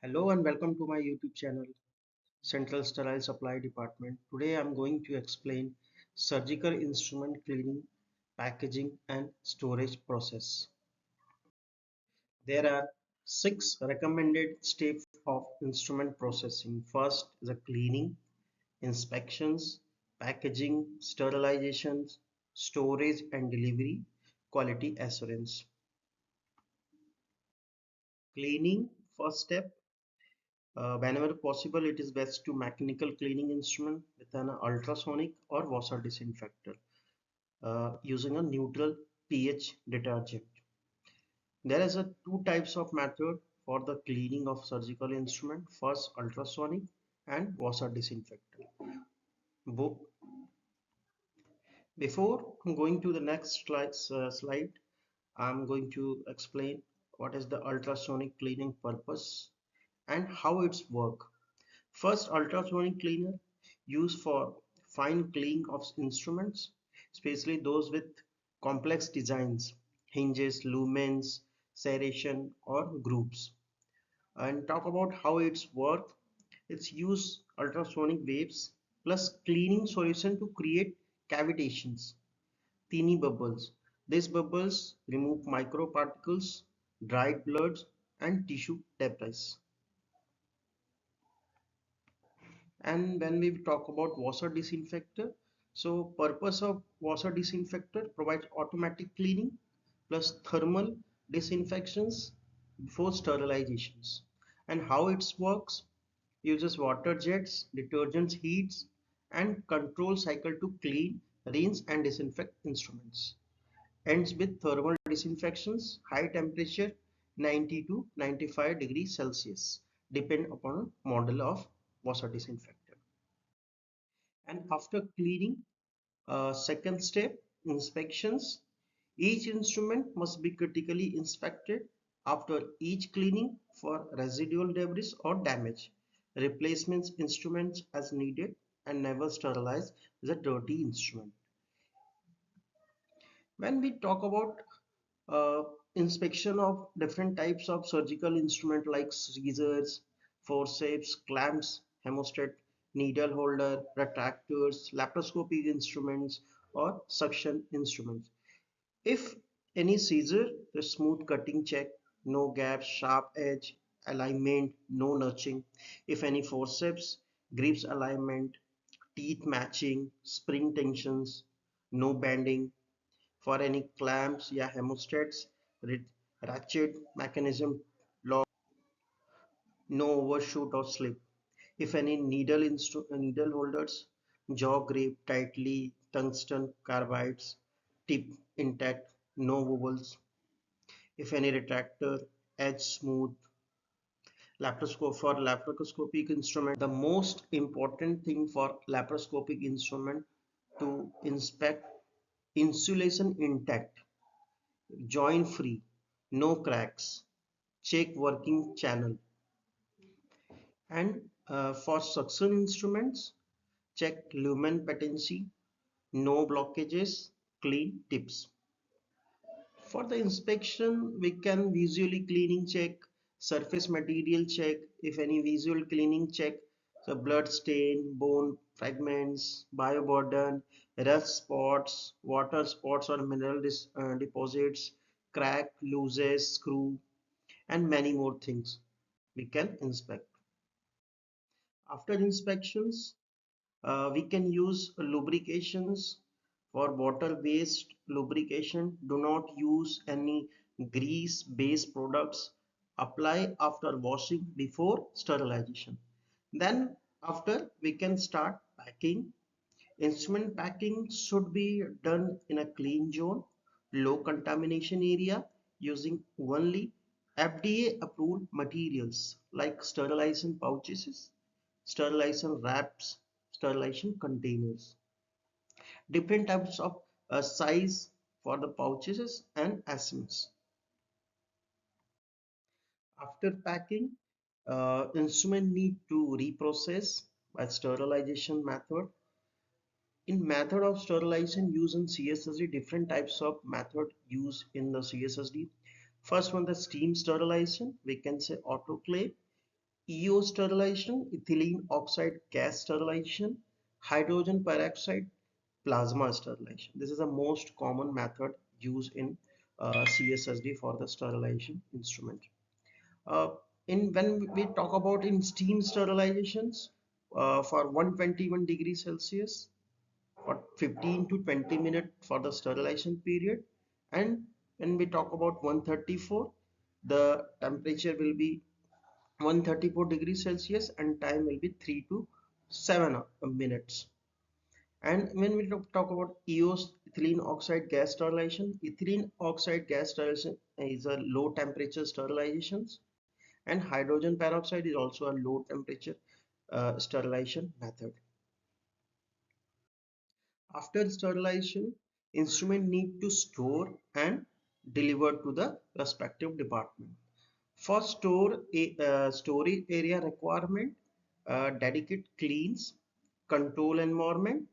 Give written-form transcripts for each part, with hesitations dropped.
Hello and welcome to my YouTube channel, Central Sterile Supply Department. Today I'm going to explain surgical instrument cleaning, packaging and storage process. There are 6 recommended steps of instrument processing. First, the cleaning, inspections, packaging, sterilizations, storage and delivery, quality assurance. Cleaning, first step. Whenever possible, it is best to mechanical cleaning instrument with an ultrasonic or washer disinfector using a neutral pH detergent. There is a two types of method for the cleaning of surgical instrument. First, ultrasonic and washer disinfector. Both. Before going to the next slide, I'm going to explain what is the ultrasonic cleaning purpose and how it's work. First, ultrasonic cleaner used for fine cleaning of instruments, especially those with complex designs, hinges, lumens, serration or groups. And talk about how it's work. It's use ultrasonic waves plus cleaning solution to create cavitations, teeny bubbles. These bubbles remove microparticles, dried bloods and tissue debris. And when we talk about washer disinfector, so purpose of washer disinfector provides automatic cleaning plus thermal disinfections before sterilizations. And how it works: uses water jets, detergents, heats and control cycle to clean, rinse and disinfect instruments. Ends with thermal disinfections, high temperature 90 to 95 degrees Celsius, depend upon model of washer disinfector. And after cleaning, second step, inspections. Each instrument must be critically inspected after each cleaning for residual debris or damage. Replacements instruments as needed and never sterilize the dirty instrument. When we talk about uh, inspection of different types of surgical instrument like scissors, forceps, clamps, hemostat, needle holder, retractors, laparoscopic instruments or suction instruments. If any scissor, the smooth cutting check, no gaps, sharp edge, alignment, no notching. If any forceps, grips alignment, teeth matching, spring tensions, no bending. For any clamps, yeah, hemostats, ratchet mechanism lock, no overshoot or slip. If any needle holders, jaw grip tightly, tungsten carbides, tip intact, no wobbles. If any retractor, edge smooth. Laparoscope for laparoscopic instrument, the most important thing for laparoscopic instrument to inspect: insulation intact, joint free, no cracks, check working channel. And for suction instruments, check lumen patency, no blockages, clean tips. For the inspection, we can visually cleaning check, surface material check. If any visual cleaning check, so blood stain, bone fragments, bioburden, rust spots, water spots or mineral deposits, crack, looses, screw, and many more things we can inspect. After inspections, we can use lubrications. For water-based lubrication, do not use any grease-based products. Apply after washing before sterilization. Then after we can start packing. Instrument packing should be done in a clean zone, low contamination area using only FDA approved materials like sterilization pouches, sterilization wraps, sterilization containers. Different types of size for the pouches and assays. After packing, instrument need to reprocess by sterilization method. In method of sterilization used in CSSD, different types of method used in the CSSD. First one, the steam sterilization, we can say autoclave. EO sterilization, ethylene oxide gas sterilization, hydrogen peroxide plasma sterilization. This is the most common method used in CSSD for the sterilization instrument. Uh, in when we talk about in steam sterilizations for 121 degrees Celsius for 15 to 20 minutes for the sterilization period, and when we talk about 134, the temperature will be 134 degrees Celsius and time will be 3 to 7 minutes. And when we talk about EOS, ethylene oxide gas sterilization, ethylene oxide gas sterilization is a low temperature sterilization, and hydrogen peroxide is also a low temperature sterilization method. After sterilization, instrument need to store and deliver to the respective department. For storage area requirement, dedicate cleans, control environment,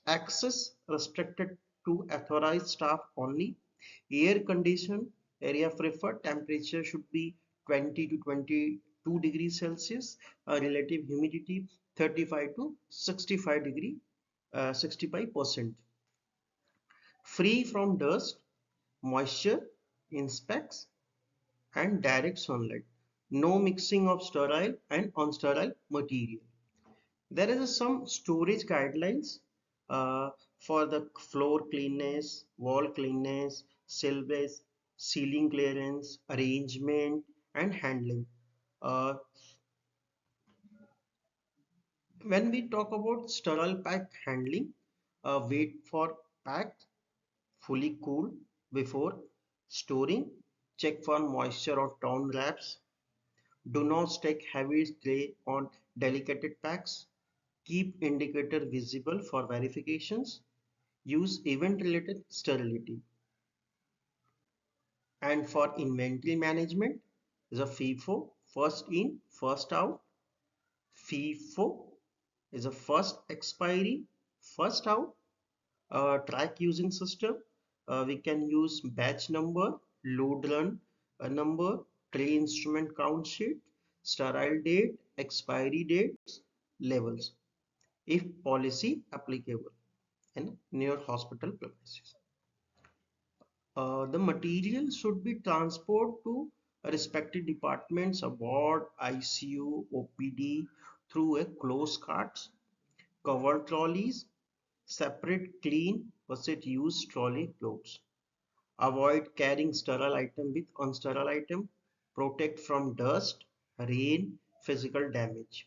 access restricted to authorized staff only, air conditioned area preferred, temperature should be 20 to 22 degrees Celsius, relative humidity 35 to 65 degree 65%, free from dust, moisture, insects and direct sunlight, no mixing of sterile and unsterile material. There is some storage guidelines uh, for the floor cleanness, wall cleanness, silvage, ceiling clearance, arrangement and handling. Uh, when we talk about sterile pack handling, wait for pack fully cool before storing, check for moisture or torn wraps, do not stack heavy tray on delicate packs, keep indicator visible for verifications, use event related sterility. And for inventory management is a FIFO, first in first out. FIFO is a first expiry first out. Track using system, we can use batch number, load run number, tray instrument count sheet, sterile date, expiry dates, levels if policy applicable in near hospital premises. The material should be transported to respective departments, a ward, ICU, OPD through a closed carts, covered trolleys, separate clean versus used trolley loads. Avoid carrying sterile item with unsterile item. Protect from dust, rain, physical damage.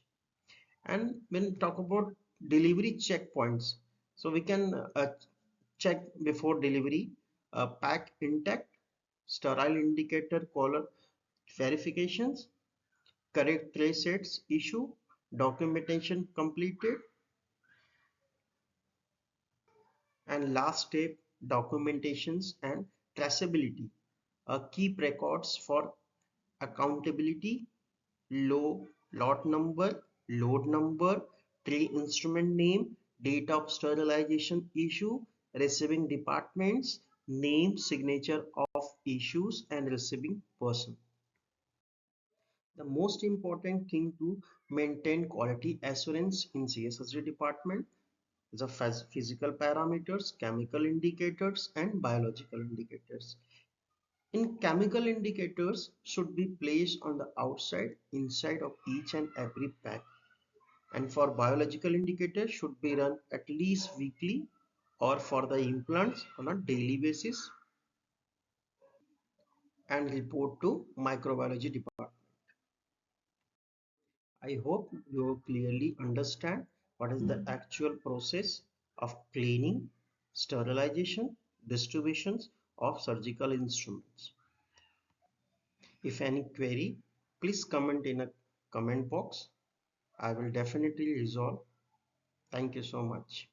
And when we talk about delivery checkpoints, so we can check before delivery, pack intact, sterile indicator collar verifications, correct tray sets issue, documentation completed, and last step documentations and traceability. Keep records for accountability, lot number, load number, tray instrument name, date of sterilization issue, receiving departments, name, signature of issues and receiving person. The most important thing to maintain quality assurance in CSSD department is the physical parameters, chemical indicators and biological indicators. In chemical indicators should be placed on the outside, inside of each and every pack. And for biological indicators should be run at least weekly or for the implants on a daily basis and report to microbiology department. I hope you clearly understand what is the actual process of cleaning, sterilization, distributions of surgical instruments. If any query, please comment in a comment box. I will definitely resolve. Thank you so much.